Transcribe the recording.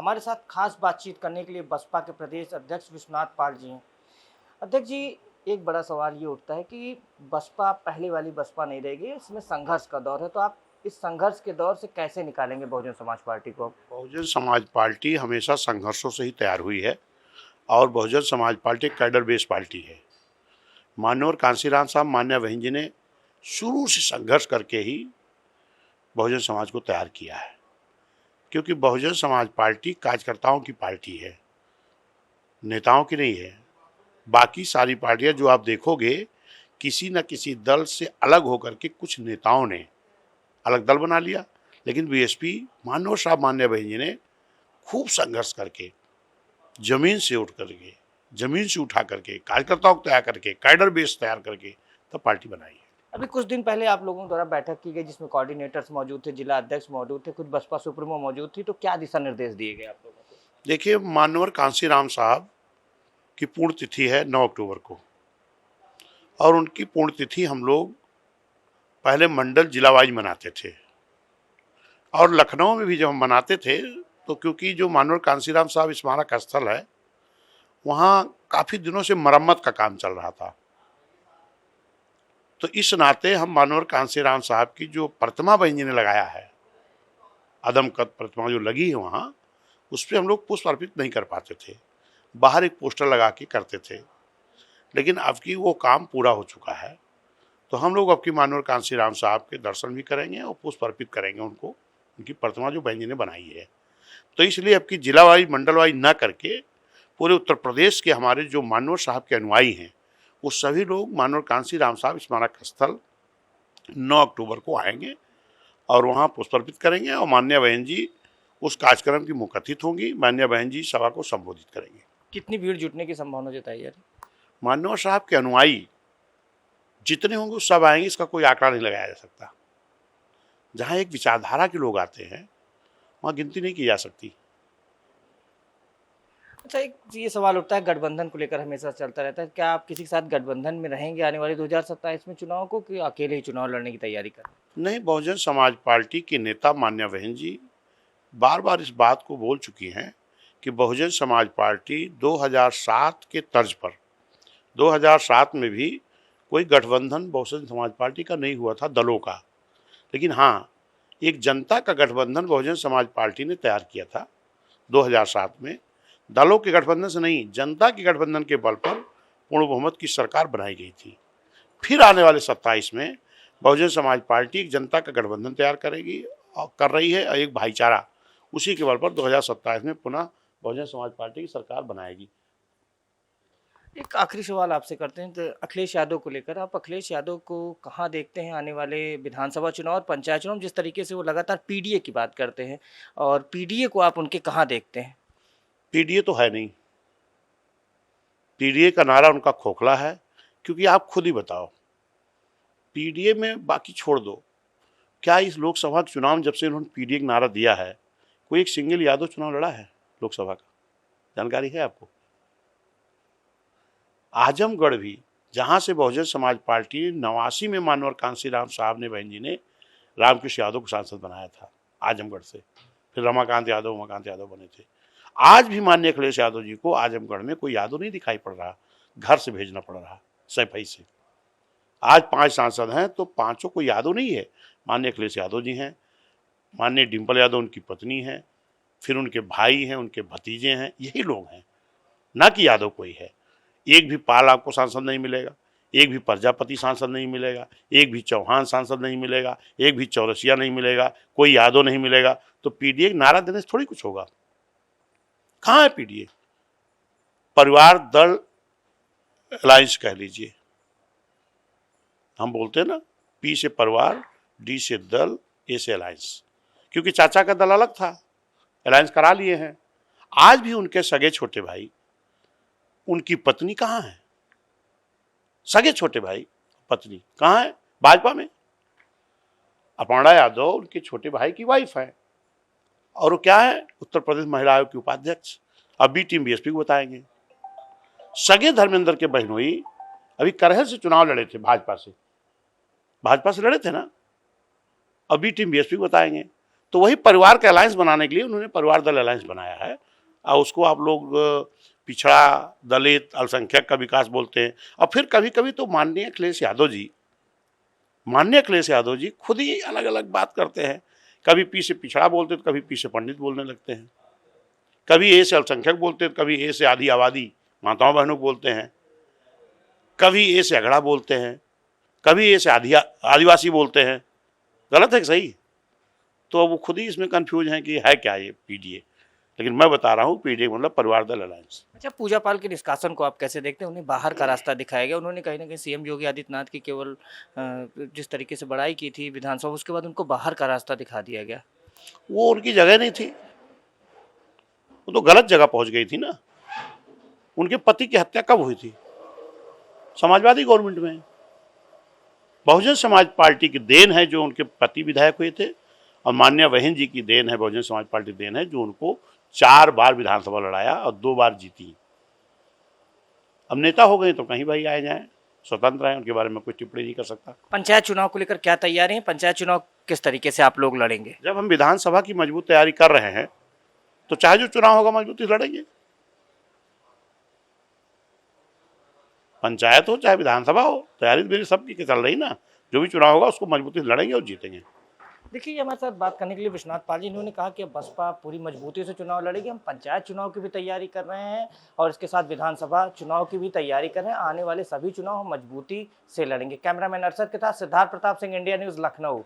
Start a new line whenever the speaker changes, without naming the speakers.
हमारे साथ खास बातचीत करने के लिए बसपा के प्रदेश अध्यक्ष विश्वनाथ पाल जी हैं। अध्यक्ष जी, एक बड़ा सवाल ये उठता है कि बसपा पहले वाली बसपा नहीं रहेगी, इसमें संघर्ष का दौर है, तो आप इस संघर्ष के दौर से कैसे निकालेंगे बहुजन समाज पार्टी को?
बहुजन समाज पार्टी हमेशा संघर्षों से ही तैयार हुई है और Bahujan Samaj party cadre based party है। माननीय कांशीराम साहब मान्य बहन जी ने शुरू से संघर्ष करके ही बहुजन समाज को तैयार किया है, क्योंकि बहुजन समाज पार्टी कार्यकर्ताओं की पार्टी है, नेताओं की नहीं है। बाकी सारी पार्टियां जो आप देखोगे, किसी न किसी दल से अलग होकर के कुछ नेताओं ने अलग दल बना लिया, लेकिन बीएसपी माननीय साहब मान्य बहन जी ने खूब संघर्ष करके जमीन से उठ करके जमीन से उठा करके कार्यकर्ताओं को तैयार करके कैडर बेस तैयार करके तब पार्टी बनाई है।
अभी कुछ दिन पहले आप लोगों द्वारा बैठक की गई जिसमें कोऑर्डिनेटर्स मौजूद थे, जिला अध्यक्ष मौजूद थे, कुछ बसपा सुप्रीमो मौजूद थी, तो क्या दिशा निर्देश दिए गए आप लोगों को?
देखिए, माननीय कांशीराम साहब की पुण्यतिथि है 9 अक्टूबर को, और उनकी पुण्यतिथि हम लोग पहले मंडल जिला वाइज मनाते थे, और लखनऊ में भी जब हम मनाते थे तो क्योंकि जो माननीय कांशीराम साहब स्मारक स्थल है, वहाँ काफ़ी दिनों से मरम्मत का काम चल रहा था, तो इस नाते हम माननीय कांशीराम साहब की जो प्रतिमा बहन जी ने लगाया है, अदमकद प्रतिमा जो लगी है वहाँ, उस पर हम लोग पुष्प अर्पित नहीं कर पाते थे, बाहर एक पोस्टर लगा के करते थे। लेकिन अब की वो काम पूरा हो चुका है, तो हम लोग अब की माननीय कांशीराम साहब के दर्शन भी करेंगे और पुष्प अर्पित करेंगे उनको, उनकी प्रतिमा जो बहन जी ने बनाई है। तो इसलिए अब की जिला वाइज मंडल वाइज न करके पूरे उत्तर प्रदेश के हमारे जो माननीय साहब के अनुयायी हैं, वो सभी लोग माननीय कांशीराम साहब स्मारक स्थल 9 अक्टूबर को आएंगे और वहाँ पुष्प अर्पित करेंगे, और मान्य बहन जी उस कार्यक्रम की मुखतित होंगी। मान्य बहन जी सभा को संबोधित करेंगे।
कितनी भीड़ जुटने की संभावना जताई जा रही?
माननीय साहब के अनुयायी जितने होंगे उस सब आएंगे, इसका कोई आंकड़ा नहीं लगाया जा सकता। जहाँ एक विचारधारा के लोग आते हैं वहाँ गिनती नहीं की जा सकती।
अच्छा, एक ये सवाल उठता है, गठबंधन को लेकर हमेशा चलता रहता है, क्या आप किसी के साथ गठबंधन में रहेंगे आने वाले 2027 में चुनाव को, कि अकेले ही चुनाव लड़ने की तैयारी कर?
नहीं, बहुजन समाज पार्टी के नेता मान्य बहन जी बार बार इस बात को बोल चुकी हैं कि बहुजन समाज पार्टी 2007 के तर्ज पर 2007 में भी कोई गठबंधन बहुजन समाज पार्टी का नहीं हुआ था दलों का, लेकिन हाँ, एक जनता का गठबंधन बहुजन समाज पार्टी ने तैयार किया था 2007 में। दलों के गठबंधन से नहीं, जनता के गठबंधन के बल पर पूर्ण बहुमत की सरकार बनाई गई थी। फिर आने वाले 27 में बहुजन समाज पार्टी एक जनता का गठबंधन तैयार करेगी और कर रही है, और एक भाईचारा, उसी के बल पर 2027 में पुनः बहुजन समाज पार्टी की सरकार बनाएगी।
एक आखिरी सवाल आपसे करते हैं, तो अखिलेश यादव को लेकर, आप अखिलेश यादव को कहाँ देखते हैं आने वाले विधानसभा चुनाव और पंचायत चुनाव? जिस तरीके से वो लगातार पीडीए की बात करते हैं, और पीडीए को आप उनके कहाँ देखते हैं?
पीडीए तो है नहीं, पीडीए का नारा उनका खोखला है। क्योंकि आप खुद ही बताओ, पीडीए में बाकी छोड़ दो, क्या इस लोकसभा के चुनाव में जब से उन्होंने पीडीए का नारा दिया है, कोई एक सिंगल यादव चुनाव लड़ा है लोकसभा का? जानकारी है आपको? आजमगढ़ भी, जहां से बहुजन समाज पार्टी 89 में माननीय कांशीराम साहब ने बहन जी ने रामकृष्ण यादव को सांसद बनाया था आजमगढ़ से, फिर उमाकांत यादव बने थे। आज भी माननीय अखिलेश यादव जी को आजमगढ़ में कोई यादव नहीं दिखाई पड़ रहा, घर से भेजना पड़ रहा सैफई से। आज 5 सांसद हैं तो पांचों कोई यादव नहीं है। माननीय अखिलेश यादव जी हैं, माननीय डिम्पल यादव उनकी पत्नी है, फिर उनके भाई हैं, उनके भतीजे हैं, यही लोग हैं, ना कि यादव कोई है। एक भी पाल आपको सांसद नहीं मिलेगा, एक भी प्रजापति सांसद नहीं मिलेगा, एक भी चौहान सांसद नहीं मिलेगा, एक भी चौरसिया नहीं मिलेगा, कोई यादव नहीं मिलेगा। तो पीडीए नारा देने से थोड़ी कुछ होगा। कहाँ है पीडीए? परिवार दल अलायंस कह लीजिए, हम बोलते हैं ना, पी से परिवार, डी से दल, ए से अलायंस, क्योंकि चाचा का दल अलग था, अलायंस करा लिए हैं। आज भी उनके सगे छोटे भाई, उनकी पत्नी कहाँ है? सगे छोटे भाई पत्नी कहाँ है? भाजपा में। अपर्णा यादव उनके छोटे भाई की वाइफ है, और वो क्या है? उत्तर प्रदेश महिला आयोग की उपाध्यक्ष। अभी टीम बीएसपी को बताएंगे। सगे धर्मेंद्र के बहनोई अभी करहल से चुनाव लड़े थे, भाजपा से लड़े थे ना, अभी टीम बीएसपी को बताएंगे। तो वही परिवार का अलायंस बनाने के लिए उन्होंने परिवार दल अलायंस बनाया है। और उसको आप लोग पिछड़ा, दलित, अल्पसंख्यक का विकास बोलते हैं। और फिर कभी कभी तो माननीय अखिलेश यादव जी खुद ही अलग अलग बात करते हैं। कभी पी से पिछड़ा बोलते तो कभी पी से पंडित बोलने लगते हैं, कभी ए से अल्पसंख्यक बोलते तो कभी ए से आधी आबादी माताओं बहनों को बोलते हैं, कभी ए से अगड़ा बोलते हैं, कभी ए से आदिवासी बोलते हैं। गलत है कि सही? तो अब वो खुद ही इसमें कंफ्यूज हैं कि है क्या ये पीडीए। लेकिन मैं बता रहा हूँ पीडीए मतलब परिवार दल अलायंस।
अच्छा, पूजा पाल के निष्कासन को आप कैसे देखते हैं? उन्हें बाहर का रास्ता दिखाया गया। उन्होंने कहीं न कहीं सीएम योगी आदित्यनाथ की केवल जिस तरीके से बड़ाई की थी विधानसभा, उसके बाद उनको बाहर का रास्ता दिखा दिया गया।
वो उनकी जगह नहीं थी, वो तो गलत जगह पहुंच गई थी ना। उनके पति की हत्या कब हुई थी? समाजवादी गवर्नमेंट में। बहुजन समाज पार्टी की देन है जो उनके पति विधायक हुए थे, और माननीय बहन जी की देन है, बहुजन समाज पार्टी देन है जो उनको 4 बार विधानसभा लड़ाया और 2 बार जीती। अब नेता हो गए तो कहीं भाई आए जाएं, स्वतंत्र हैं, उनके बारे में कोई टिप्पणी नहीं कर सकता।
पंचायत चुनाव को लेकर क्या तैयारी है? पंचायत चुनाव किस तरीके से आप लोग लड़ेंगे?
जब हम विधानसभा की मजबूत तैयारी कर रहे हैं तो चाहे जो चुनाव होगा मजबूती से लड़ेंगे। पंचायत हो चाहे विधानसभा हो, तैयारी तो मेरी सबकी चल रही ना। जो भी चुनाव होगा उसको मजबूती से लड़ेंगे और जीतेंगे।
देखिए, हमारे साथ बात करने के लिए विश्वनाथ पाल जी, इन्होंने कहा कि अब बसपा पूरी मजबूती से चुनाव लड़ेगी। हम पंचायत चुनाव की भी तैयारी कर रहे हैं और इसके साथ विधानसभा चुनाव की भी तैयारी कर रहे हैं। आने वाले सभी चुनाव हम मजबूती से लड़ेंगे। कैमरामैन अरशद के साथ सिद्धार्थ प्रताप सिंह, इंडिया न्यूज़, लखनऊ।